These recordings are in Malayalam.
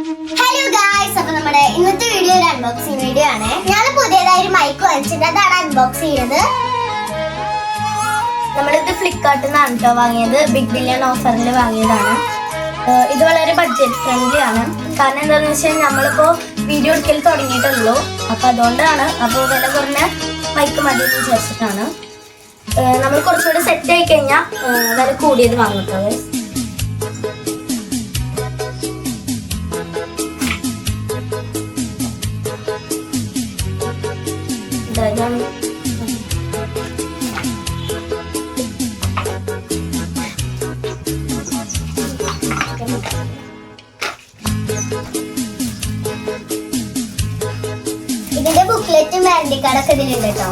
ഹലോ ഗായ്സ്, അപ്പോൾ നമ്മുടെ ഇന്നത്തെ വീഡിയോ ഒരു അൺബോക്സിംഗ് വീഡിയോ ആണ്. ഞാൻ പുതിയതായി ഒരു മൈക്ക് വാങ്ങിച്ചിട്ട് അതാണ് അൺബോക്സ് ചെയ്യുന്നത്. നമ്മളിത് ഫ്ലിപ്കാർട്ടിൽ നിന്നാണ് കേട്ടോ വാങ്ങിയത്. ബിഗ് ബില്യൺ ഓഫറിൽ വാങ്ങിയതാണ്. ഇത് വളരെ ബഡ്ജറ്റ് ഫ്രണ്ട്ലി ആണ്. കാരണം എന്താണെന്ന് വെച്ചാൽ നമ്മളിപ്പോൾ വീഡിയോ എടുക്കൽ തുടങ്ങിയിട്ടുള്ളൂ. അപ്പോൾ അതുകൊണ്ടാണ്. അപ്പോൾ വില കുറഞ്ഞ മൈക്ക് മതി എന്ന് വിചാരിച്ചിട്ടാണ്. നമ്മൾ കുറച്ചുകൂടി സെറ്റ് ആയി കഴിഞ്ഞാൽ വില കൂടിയത് വാങ്ങിട്ടോ. ഇതിന്റെ ബുക്ക്ലെറ്റും വാറന്റി കാർഡൊക്കെ ഇതിലുണ്ട് കേട്ടോ.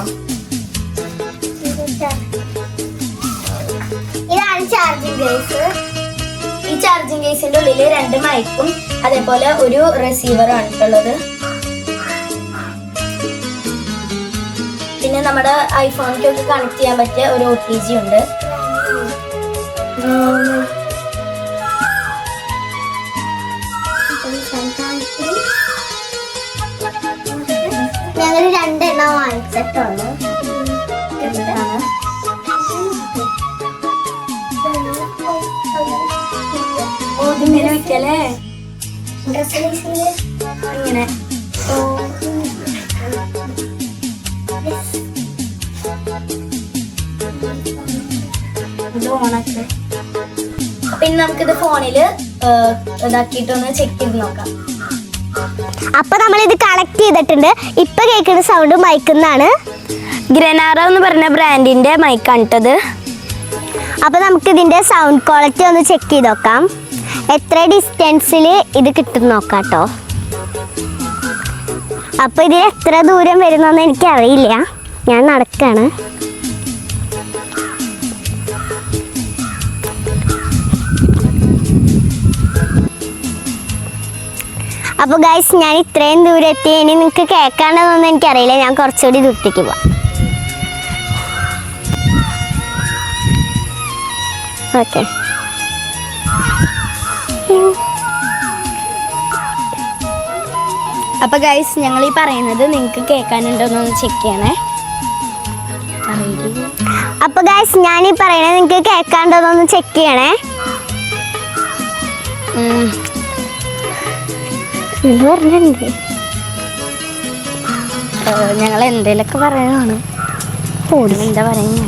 ഇതാണ് ചാർജിങ് കേസ്. ഈ ചാർജിങ് കേസിന്റെ ഉള്ളിൽ 2 മൈക്കും അതേപോലെ ഒരു റിസീവറാണ് ഉള്ളത്. പിന്നെ നമ്മുടെ ഐഫോണിലേക്കൊക്കെ കണക്ട് ചെയ്യാൻ പറ്റിയ ഒരു OTG ഉണ്ട്. ഞങ്ങൾ 2 എണ്ണം വാങ്ങിച്ചിട്ടുണ്ട്. ഇങ്ങനെ വെക്കല്ലേ ഇങ്ങനെ. പിന്നെ നമുക്കിത് ഫോണില് ഇതാക്കിയിട്ടൊന്ന് ചെക്ക് ചെയ്ത് നോക്കാം. അപ്പൊ നമ്മളിത് കളക്ട് ചെയ്തിട്ടുണ്ട്. ഇപ്പൊ കേൾക്കുന്ന സൗണ്ട് മൈക്കുന്നാണ്. ഗ്രനാറോ എന്ന് പറഞ്ഞ ബ്രാൻഡിന്റെ മൈക്കാണ് ഇട്ടത്. അപ്പൊ നമുക്ക് ഇതിന്റെ സൗണ്ട് ക്വാളിറ്റി ഒന്ന് ചെക്ക് ചെയ്ത് നോക്കാം. എത്ര ഡിസ്റ്റൻസിൽ ഇത് കിട്ടും നോക്കാം കേട്ടോ. അപ്പൊ ഇതിൽ എത്ര ദൂരം വരുന്നെന്ന് എനിക്കറിയില്ല. ഞാൻ നടക്കാണ്. അപ്പോൾ ഗൈസ്, ഞാൻ ഇത്രയും ദൂരം എത്തി. ഇനി നിങ്ങൾക്ക് കേൾക്കാണ്ടെന്നൊന്നും എനിക്കറിയില്ല. ഞാൻ കുറച്ചുകൂടി ദൂരത്തേക്ക് പോവാം. ഓക്കെ. അപ്പൊ ഗൈസ്, ഞങ്ങൾ ഈ പറയുന്നത് നിങ്ങൾക്ക് കേൾക്കാനുണ്ടോന്നൊന്ന് ചെക്ക് ചെയ്യണേ. അപ്പോൾ ഗൈസ്, ഞാൻ ഈ പറയുന്നത് നിങ്ങൾക്ക് കേൾക്കാനുണ്ടോന്നൊന്ന് ചെക്ക് ചെയ്യണേ. പറഞ്ഞിട്ടുണ്ട്. ഞങ്ങൾ എന്തേലൊക്കെ പറയണതാണ്. എന്താ പറയുക?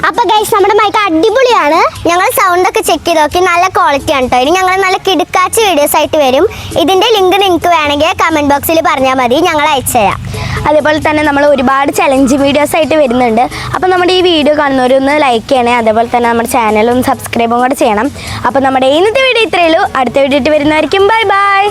അപ്പോൾ ഗൈസ്, നമ്മുടെ മൈക്ക് അടിപൊളിയാണ്. ഞങ്ങൾ സൗണ്ടൊക്കെ ചെക്ക് ചെയ്ത് നോക്കി. നല്ല ക്വാളിറ്റി ആണ് കേട്ടോ. ഇനി ഞങ്ങൾ നല്ല കിടുക്കാച്ച് വീഡിയോസ് ആയിട്ട് വരും. ഇതിൻ്റെ ലിങ്ക് നിങ്ങൾക്ക് വേണമെങ്കിൽ കമൻറ്റ് ബോക്സിൽ പറഞ്ഞാൽ മതി, ഞങ്ങൾ അയച്ചു തരാം. അതേപോലെ തന്നെ നമ്മൾ ഒരുപാട് ചലഞ്ച് വീഡിയോസ് ആയിട്ട് വരുന്നുണ്ട്. അപ്പോൾ നമ്മുടെ ഈ വീഡിയോ കാണുന്നവരൊന്ന് ലൈക്ക് ചെയ്യണേ. അതേപോലെ തന്നെ നമ്മുടെ ചാനലൊന്ന് സബ്സ്ക്രൈബും കൂടെ ചെയ്യണം. അപ്പോൾ നമ്മുടെ ഇന്നത്തെ വീഡിയോ ഇത്രയേ ഉള്ളൂ. അടുത്ത വീഡിയോ ആയിട്ട് വരുന്നതായിരിക്കും. Bye bye.